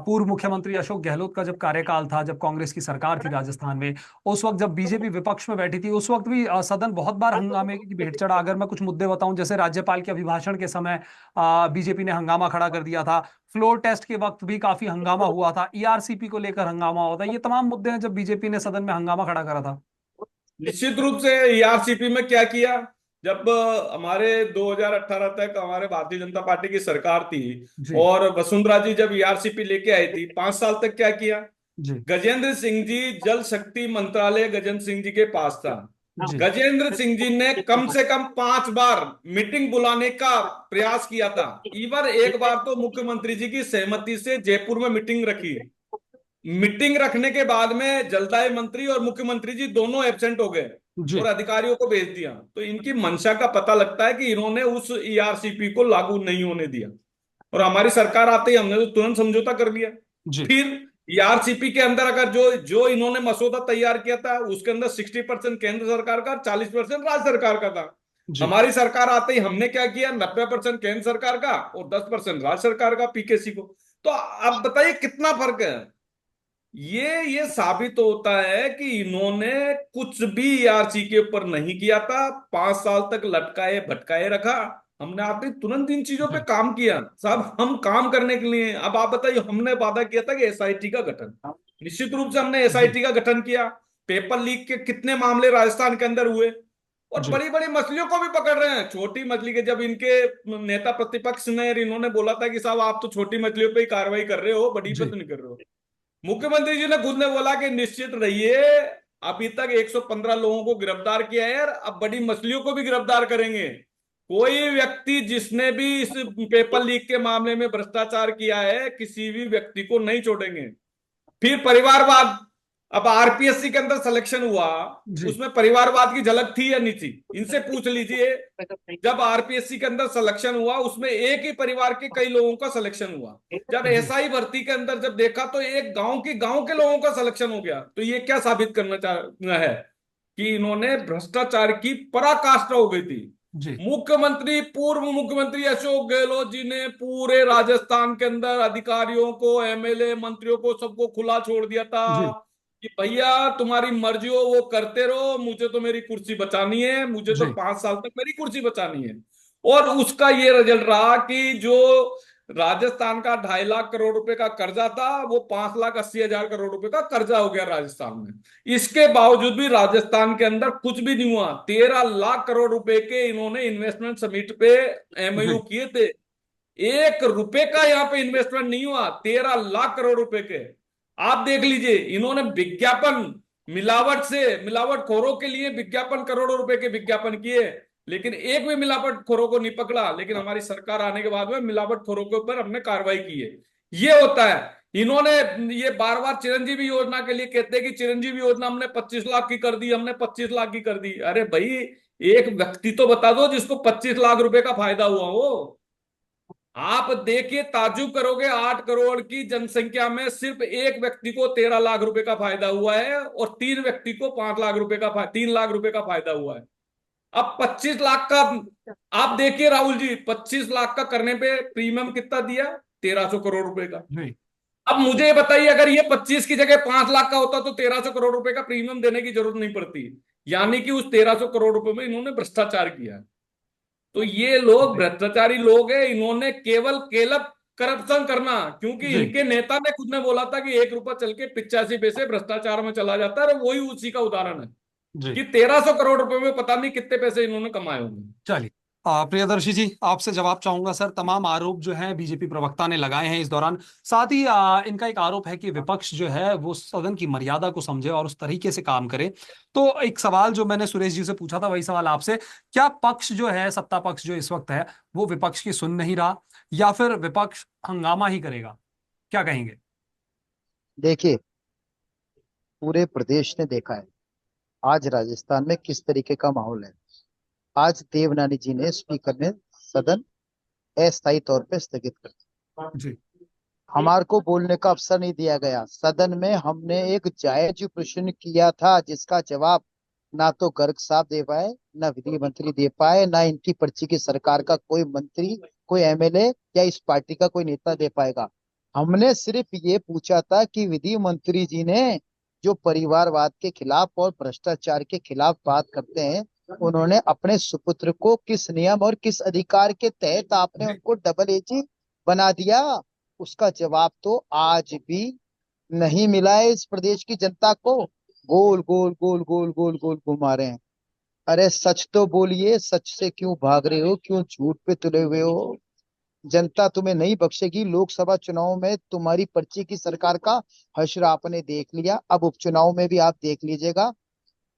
पूर्व मुख्यमंत्री अशोक गहलोत का जब कार्यकाल था, जब कांग्रेस की सरकार थी राजस्थान में, उस वक्त जब बीजेपी विपक्ष में बैठी थी, उस वक्त भी सदन बहुत बार हंगामे की भेंट चढ़ा। अगर मैं कुछ मुद्दे बताऊं, जैसे राज्यपाल के अभिभाषण के समय बीजेपी ने हंगामा खड़ा कर दिया था। फ्लोर टेस्ट के वक्त भी काफी हंगामा हुआ था, ईआरसीपी को लेकर हंगामा हुआ था। ये तमाम मुद्दे हैं जब बीजेपी ने सदन में हंगामा खड़ा करा था। निश्चित रूप से ईआरसीपी में क्या किया, जब हमारे 2018 तक हमारे भारतीय जनता पार्टी की सरकार थी, जी और वसुंधरा जी जब ईआरसीपी लेके आई थी, 5 साल तक क्या किया? जी गजेंद्र सिंह जी, जल शक्ति मंत्रालय गजेंद्र सिंह जी के पास था। जी गजेंद्र सिंह जी ने कम से कम 5 बार मीटिंग बुलाने का प्रयास किया था। इवन एक बार तो मुख्यमंत्री जी की सहमति से जयपुर में मीटिंग रखी। मीटिंग रखने के बाद में जलदाय मंत्री और मुख्यमंत्री जी दोनों एब्सेंट हो गए, जी और अधिकारियों को भेज दिया। तो इनकी मंशा का पता लगता है कि इन्होंने उस ईआरसीपी को लागू नहीं होने दिया, और हमारी सरकार आते ही हमने तो तुरंत समझौता कर लिया। जी फिर ईआरसीपी के अंदर अगर जो जो इन्होंने मसौदा तैयार किया था, उसके अंदर 60% केंद्र सरकार का, 40% राज्य सरकार का था। जी हमारी सरकार आते ही हमने क्या किया, 90% केंद्र सरकार का और 10% राज्य सरकार का, पीकेसी को। तो अब बताइए कितना फर्क है। ये साबित होता है कि इन्होंने कुछ भी ईआरसी के ऊपर नहीं किया था, 5 साल तक लटकाए भटकाए रखा। हमने आते ही तुरंत इन चीजों पे जी काम किया। साहब, हम काम करने के लिए, अब आप बताइए, हमने वादा किया था कि एसआईटी का गठन, निश्चित रूप से हमने जी एसआईटी का गठन किया। पेपर लीक के कितने मामले राजस्थान के अंदर हुए, और जी बड़ी बड़ी मछलियों को भी पकड़ रहे हैं। छोटी मछली के जब इनके नेता प्रतिपक्ष ने इन्होंने बोला था कि साहब आप तो छोटी मछलियों पे ही कार्रवाई कर रहे हो, बड़ी पे जी तो नहीं कर रहे हो। मुख्यमंत्री जी ने खुद ने बोला कि निश्चित रहिए, अभी तक 115 लोगों को गिरफ्तार किया है यार, अब बड़ी मछलियों को भी गिरफ्तार करेंगे। कोई व्यक्ति जिसने भी इस पेपर लीक के मामले में भ्रष्टाचार किया है, किसी भी व्यक्ति को नहीं छोड़ेंगे। फिर परिवारवाद, अब आरपीएससी के अंदर सिलेक्शन हुआ, जी उसमें परिवारवाद की झलक थी या नहीं थी, इनसे पूछ लीजिए। जब आरपीएससी के अंदर सिलेक्शन हुआ, उसमें एक ही परिवार के कई लोगों का सिलेक्शन हुआ। जब जी एसआई भर्ती के अंदर जब देखा तो एक गांव के लोगों का सिलेक्शन हो गया। तो ये क्या साबित करना चाहना है कि इन्होंने भ्रष्टाचार की पराकाष्ठा हो गई थी। जी मुख्यमंत्री, पूर्व मुख्यमंत्री अशोक गहलोत जी ने पूरे राजस्थान के अंदर अधिकारियों को, एमएलए मंत्रियों को, सबको खुला छोड़ दिया था जी कि भैया तुम्हारी मर्जी हो वो करते रहो, मुझे तो मेरी कुर्सी बचानी है, मुझे तो जी 5 साल तक मेरी कुर्सी बचानी है। और उसका ये रिजल्ट रहा कि जो राजस्थान का 2.5 लाख करोड़ रुपए का कर्जा था, वो 5,80,000 करोड़ रुपए का कर्जा हो गया राजस्थान में। इसके बावजूद भी राजस्थान के अंदर कुछ भी नहीं हुआ। 13 लाख करोड़ रुपए के इन्होंने इन्वेस्टमेंट समिट पे एमओयू जी किए थे, 1 रुपए का यहाँ पे इन्वेस्टमेंट नहीं हुआ, 13 लाख करोड़ रुपए के। आप देख लीजिए, इन्होंने विज्ञापन, मिलावट से, मिलावटखोरों के लिए विज्ञापन, करोड़ों रुपए के विज्ञापन किए, लेकिन एक भी मिलावटखोरों को नहीं पकड़ा। लेकिन हमारी सरकार आने के बाद में मिलावटखोरों के ऊपर हमने कार्रवाई की है। ये होता है। इन्होंने ये बार बार चिरंजीवी योजना के लिए कहते हैं कि चिरंजीवी योजना हमने 25 लाख की कर दी, हमने 25 लाख की कर दी। अरे भाई, एक व्यक्ति तो बता दो जिसको 25 लाख रुपए का फायदा हुआ हो। आप देखिए, ताज्जुब करोगे, 8 करोड़ की जनसंख्या में सिर्फ एक व्यक्ति को 13 लाख रुपए का फायदा हुआ है, और 3 व्यक्ति को 5 लाख रुपए का 3 लाख रुपए का फायदा हुआ है। अब 25 लाख का, आप देखिए राहुल जी, 25 लाख का करने पे प्रीमियम कितना दिया? 1,300 करोड़ रुपए का। जी अब मुझे ये बताइए, अगर ये 25 की जगह 5 लाख का होता तो 1,300 करोड़ रुपए का प्रीमियम देने की जरूरत नहीं पड़ती। यानी कि उस 1,300 करोड़ रुपए में इन्होंने भ्रष्टाचार किया है। तो ये लोग भ्रष्टाचारी लोग हैं, इन्होंने केवल केवल करप्शन करना, क्योंकि जी इनके नेता ने खुद ने बोला था कि 1 रुपया चल के 85 पैसे भ्रष्टाचार में चला जाता है, और वही उसी का उदाहरण है जी कि 1,300 करोड़ रुपए में पता नहीं कितने पैसे इन्होंने कमाए होंगे। चलिए प्रियदर्शी जी आपसे जवाब चाहूंगा सर। तमाम आरोप जो है बीजेपी प्रवक्ता ने लगाए हैं इस दौरान। साथ ही इनका एक आरोप है कि विपक्ष जो है वो सदन की मर्यादा को समझे और उस तरीके से काम करे। तो एक सवाल जो मैंने सुरेश जी से पूछा था वही सवाल आपसे, क्या पक्ष जो है, सत्ता पक्ष जो इस वक्त है, वो विपक्ष की सुन नहीं रहा या फिर विपक्ष हंगामा ही करेगा? क्या कहेंगे? देखिए, पूरे प्रदेश ने देखा है आज राजस्थान में किस तरीके का माहौल है। आज देवनानी जी ने, स्पीकर ने, सदन अस्थायी तौर पे स्थगित कर दिया। जी हमारे को बोलने का अवसर नहीं दिया गया। सदन में हमने एक जायज प्रश्न किया था जिसका जवाब ना तो गर्ग साहब दे पाए, ना विधि मंत्री दे पाए, ना इनकी पर्ची की सरकार का कोई मंत्री, कोई एमएलए या इस पार्टी का कोई नेता दे पाएगा। हमने सिर्फ ये पूछा था कि विधि मंत्री जी ने जो परिवारवाद के खिलाफ और भ्रष्टाचार के खिलाफ बात करते हैं, उन्होंने अपने सुपुत्र को किस नियम और किस अधिकार के तहत आपने उनको डबल एजी बना दिया। उसका जवाब तो आज भी नहीं मिला है इस प्रदेश की जनता को। गोल गोल गोल गोल गोल गोल घुमा रहे हैं। अरे सच तो बोलिए, सच से क्यों भाग रहे हो, क्यों झूठ पे तुले हुए हो? जनता तुम्हें नहीं बख्शेगी। लोकसभा चुनाव में तुम्हारी पर्ची की सरकार का हश्र आपने देख लिया, अब उपचुनाव में भी आप देख लीजिएगा।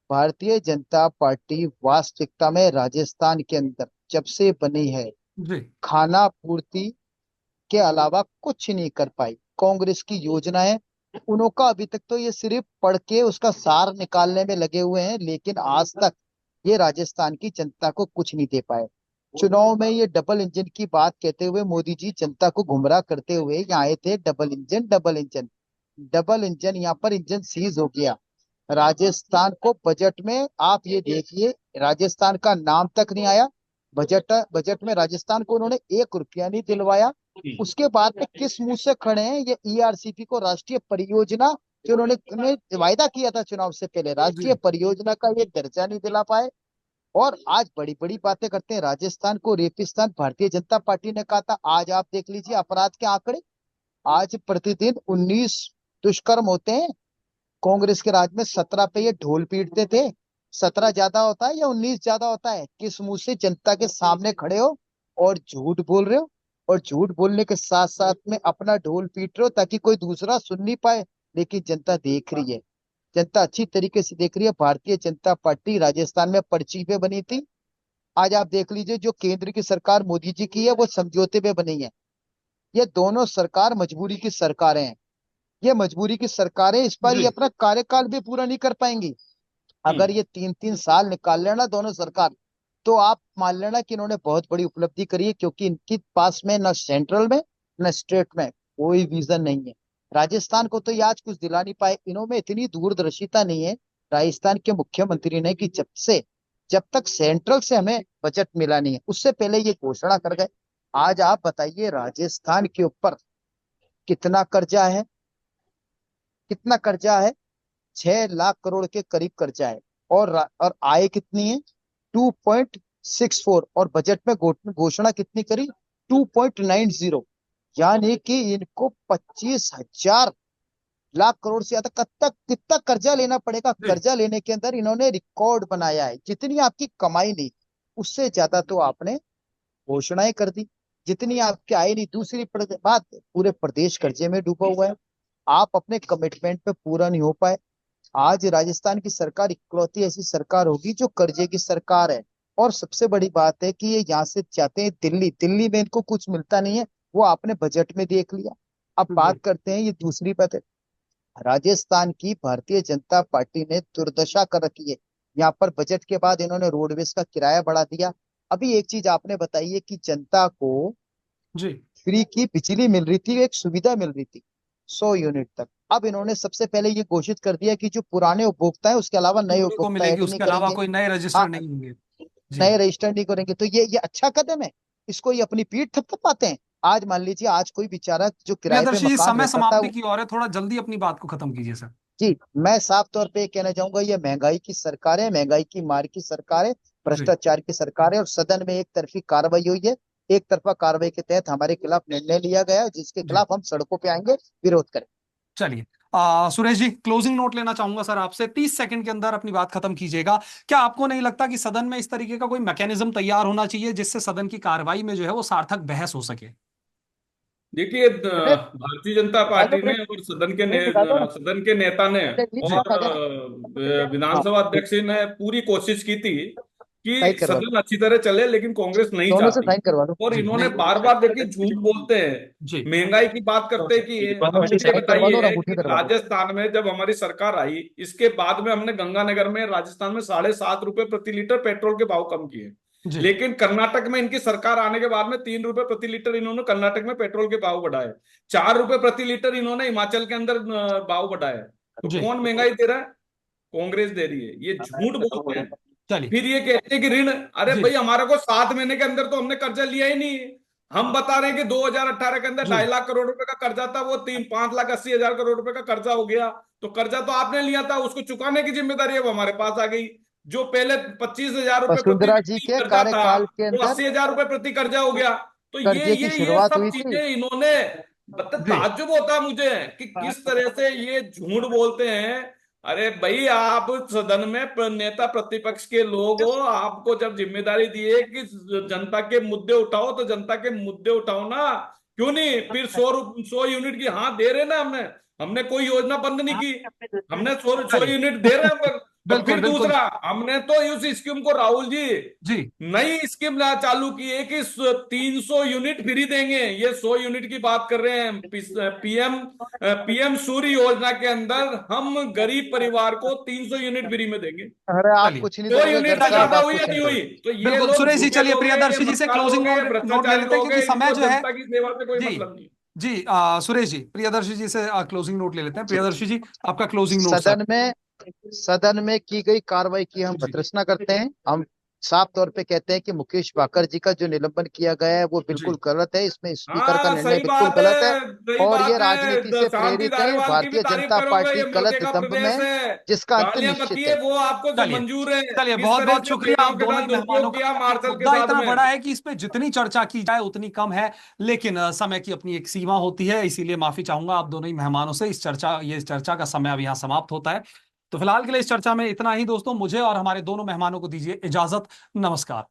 भारतीय जनता पार्टी वास्तविकता में राजस्थान के अंदर जब से बनी है, जी खाना पूर्ति के अलावा कुछ नहीं कर पाई। कांग्रेस की योजनाएं, उनका अभी तक तो ये सिर्फ पढ़ के उसका सार निकालने में लगे हुए हैं, लेकिन आज तक ये राजस्थान की जनता को कुछ नहीं दे पाए। चुनाव में ये डबल इंजन की बात कहते हुए मोदी जी जनता को गुमराह करते हुए यहाँ आए थे। Double engine, double engine, double engine, यहाँ पर इंजन सीज हो गया। राजस्थान को बजट में आप ये देखिए, राजस्थान का नाम तक नहीं आया। बजट बजट में राजस्थान को उन्होंने 1 रुपया नहीं दिलवाया। उसके बाद में किस मुंह से खड़े हैं ये ईआरसीपी को, राष्ट्रीय परियोजना जो उन्होंने वायदा किया था चुनाव से पहले, राष्ट्रीय जी परियोजना का ये दर्जा नहीं दिला पाए। और आज बड़ी बड़ी बातें करते हैं। राजस्थान को रेपिस्तान भारतीय जनता पार्टी ने कहा था। आज आप देख लीजिए अपराध के आंकड़े, आज प्रतिदिन 19 दुष्कर्म होते हैं। कांग्रेस के राज में 17 पे ये ढोल पीटते थे, 17 ज्यादा होता है या 19 ज्यादा होता है? किस मुंह से जनता के सामने खड़े हो और झूठ बोल रहे हो, और झूठ बोलने के साथ साथ में अपना ढोल पीट रहे हो ताकि कोई दूसरा सुन नहीं पाए। लेकिन जनता देख रही है, जनता अच्छी तरीके से देख रही है। भारतीय जनता पार्टी राजस्थान में पर्ची पे बनी थी, आज आप देख लीजिए जो केंद्र की सरकार मोदी जी की है वो समझौते पे बनी है। ये दोनों सरकार मजबूरी की सरकारें हैं। ये मजबूरी की सरकारें इस बार जी। ये अपना कार्यकाल भी पूरा नहीं कर पाएंगी। अगर हम्म। ये 3-3 साल निकाल लेना दोनों सरकार, तो आप मान लेना कि इन्होंने बहुत बड़ी उपलब्धि करी है, क्योंकि इनके पास में न सेंट्रल में न स्टेट में कोई विजन नहीं है। राजस्थान को तो ये आज कुछ दिला नहीं पाए, इन्होंने इतनी दूरदर्शिता नहीं है राजस्थान के मुख्यमंत्री ने कि जब तक सेंट्रल से हमें बजट मिला नहीं है उससे पहले ये घोषणा कर गए। आज आप बताइए राजस्थान के ऊपर कितना कर्जा है, कितना कर्जा है? 6 लाख करोड़ के करीब कर्जा है। और आय कितनी है? 2.64। और बजट में घोषणा कितनी करी? 2.90। यानी कि इनको 25,000 लाख करोड़ से ज्यादा कब तक कितना कर्जा लेना पड़ेगा? जी कर्जा लेने के अंदर इन्होंने रिकॉर्ड बनाया है। जितनी आपकी कमाई नहीं उससे ज्यादा तो आपने घोषणाएं कर दी, जितनी आपकी आय नहीं। दूसरी बात, पूरे प्रदेश कर्जे में डूबा हुआ है। आप अपने कमिटमेंट पे पूरा नहीं हो पाए। आज राजस्थान की सरकार इकलौती ऐसी सरकार होगी जो कर्जे की सरकार है। और सबसे बड़ी बात है कि ये यहाँ से चाहते हैं दिल्ली, दिल्ली में इनको कुछ मिलता नहीं है, वो आपने बजट में देख लिया। अब जी बात करते हैं, ये दूसरी बात है, राजस्थान की भारतीय जनता पार्टी ने दुर्दशा कर रखी है। यहाँ पर बजट के बाद इन्होंने रोडवेज का किराया बढ़ा दिया। अभी एक चीज आपने बताई है कि जनता को जी फ्री की बिजली मिल रही थी, एक सुविधा मिल रही थी 100 यूनिट तक। अब इन्होंने सबसे पहले ये घोषित कर दिया कि जो पुराने उपभोक्ता है उसके अलावा नए उन्हीं को उपभोक्ता मिलेगी, ऐड नहीं उसके अलावा करेंगे। कोई नए हाँ, रजिस्टर नहीं होंगे। जी नए रजिस्टर नहीं करेंगे। तो ये अच्छा कदम है, इसको ये अपनी पीठ थपथपाते हैं। आज मान लीजिए, आज कोई बेचारा जो किराए पे प्रियदर्शी जी, मकान समय रहता था समाप्ति की ओर है, थोड़ा जल्दी अपनी बात को खत्म कीजिए सर। जी, मैं साफ तौर पे ये कहना चाहूंगा, ये महंगाई की सरकार है, महंगाई की मार की सरकार है, जी भ्रष्टाचार की सरकार है। और सदन में एक तरफी कार्रवाई हुई है। एक तरफा कार्रवाई के तहत हमारे खिलाफ निर्णय लिया गया है, जिसके जी खिलाफ हम सड़कों पे आएंगे, विरोध करें। चलिए, सुरेश जी, क्लोजिंग नोट लेना चाहूंगा सर आपसे। 30 सेकंड के अंदर अपनी बात खत्म कीजिएगा। क्या आपको नहीं लगता कि सदन में इस तरीके का कोई मैकेनिज्म तैयार होना चाहिए जिससे सदन की कार्रवाई में जो है वो सार्थक बहस हो सके? देखिए, अरे भारतीय जनता निकाल दो पार्टी ने प्रिंट, और प्रिंट निकाल दो ना, सदन के नेता ने नीचे जी और आ जाना। हाँ, विधानसभा अध्यक्ष ने पूरी कोशिश की थी साइन कि करवा दो, सदन अच्छी तरह चले, लेकिन कांग्रेस नहीं दोनों से चाहती। साइन करवा दो। और जी इन्होंने नहीं। बार बार, देखिए, झूठ बोलते हैं। जी महंगाई की बात करते हैं कि अब मुझे साइन करवा दो और बताइए अंगूठी कि करवा दो। राजस्थान में जब हमारी सरकार आई, इसके बाद में हमने गंगानगर में, राजस्थान में 7.5 रुपए प्रति लीटर पेट्रोल के भाव कम किए। जी लेकिन कर्नाटक में इनकी सरकार आने के बाद में 3 रुपए प्रति लीटर इन्होंने कर्नाटक में पेट्रोल के भाव बढ़ाए। 4 रुपए प्रति लीटर इन्होंने हिमाचल के अंदर भाव बढ़ाए। तो जी कौन महंगाई दे रहा है? कांग्रेस दे रही है। ये झूठ बोलते हैं। चलिए। फिर ये कहते हैं कि ऋण, अरे जी भाई, हमारे को 7 महीने के अंदर तो हमने कर्जा लिया ही नहीं। हम बता रहे हैं कि 2018 के अंदर जी 2.5 लाख करोड़ रुपए का कर्जा था, वो 5,80,000 करोड़ रुपए का कर्जा हो गया। तो कर्जा तो आपने लिया था, उसको चुकाने की जिम्मेदारी अब हमारे पास आ गई। जो पहले 25,000 रुपए प्रति वसुंधरा जी व्यक्ति के कर्जा था, कार्यकाल के वो अंदर 80,000 रुपए प्रति कर्जा हो गया। तो ये कर्जे की ये ये शुरुआत सब हुई थी। चीजें इन्होंने, मतलब जी ताज्जुब होता है मुझे कि किस तरह से ये झूठ बोलते हैं। अरे भाई, आप सदन में नेता प्रतिपक्ष के लोग हो, आपको जब जिम्मेदारी दी है कि जनता के मुद्दे उठाओ, तो जनता के मुद्दे उठाओ ना। क्यों नहीं? फिर 100 यूनिट की, हाँ, दे रहे ना, हमने हमने कोई योजना बंद नहीं की। हमने 100 चलिए, यूनिट दे रहे हैं और बिल्कुल फिर बिल्कुल। दूसरा, हमने तो उस स्कीम को, राहुल जी, जी नई स्कीम चालू की है कि 300 यूनिट फ्री देंगे। ये 100 यूनिट की बात कर रहे हैं। पीएम पीएम सूर्य योजना के अंदर हम गरीब परिवार को 300 यूनिट फ्री में देंगे। अरे आप चलिए कुछ नहीं 100 दोगे, यूनिट घर से साहब ज्यादा चलिए, आप हुई या कुछ नहीं नहीं हुई? दोगे। तो ये बिल्कुल लोग सुरेश जी, झूठे चलिए लोग हैं, ये प्रियदर्शी जी से मक्कार क्लोजिंग लोग हैं, नोट नोट ले भ्रष्टाचारी लेते हैं, लोग हैं। क्योंकि समय इनको जो है। जनता की सेवा से कोई जी मतलब नहीं। जी, सुरेश जी, प्रियदर्शी जी से क्लोजिंग नोट ले लेते हैं। प्रियदर्शी जी, आपका क्लोजिंग नोट सर। सदन में सदन में की गई कार्रवाई की हम जी भर्त्सना करते हैं। हम साफ तौर पे कहते हैं कि मुकेश भाकर जी का जो निलंबन किया गया है वो बिल्कुल जी गलत है। इसमें स्पीकर का हाँ, निर्णय सही बिल्कुल बात गलत है। है, सही और ये बात राजनीति है। से शांति प्रेरित है। धारीवाल की भी भारतीय तारीफ जनता करोगे, पार्टी ये गलत मुर्दे का दंभ में प्रदेश है, है। जिसका अंत गालियां निश्चित बकती है। है वो आपको जो चलिए, मंजूर है। चलिए, किस बहुत तरह बहुत से शुक्रिया महिलाओं आप के दोनों साथ ही मेहमानों दुरुपयोग का। किया मार्शल के मुद्दा साथ इतना में। बड़ा है कि इस पे जितनी चर्चा की जाए उतनी कम है। लेकिन समय की अपनी एक सीमा होती है, इसीलिए माफी चाहूंगा आप दोनों ही मेहमानों से। ये चर्चा का समय अब यहाँ समाप्त होता है। तो फिलहाल के लिए इस चर्चा में इतना ही दोस्तों। मुझे और हमारे दोनों मेहमानों को दीजिए इजाजत। नमस्कार।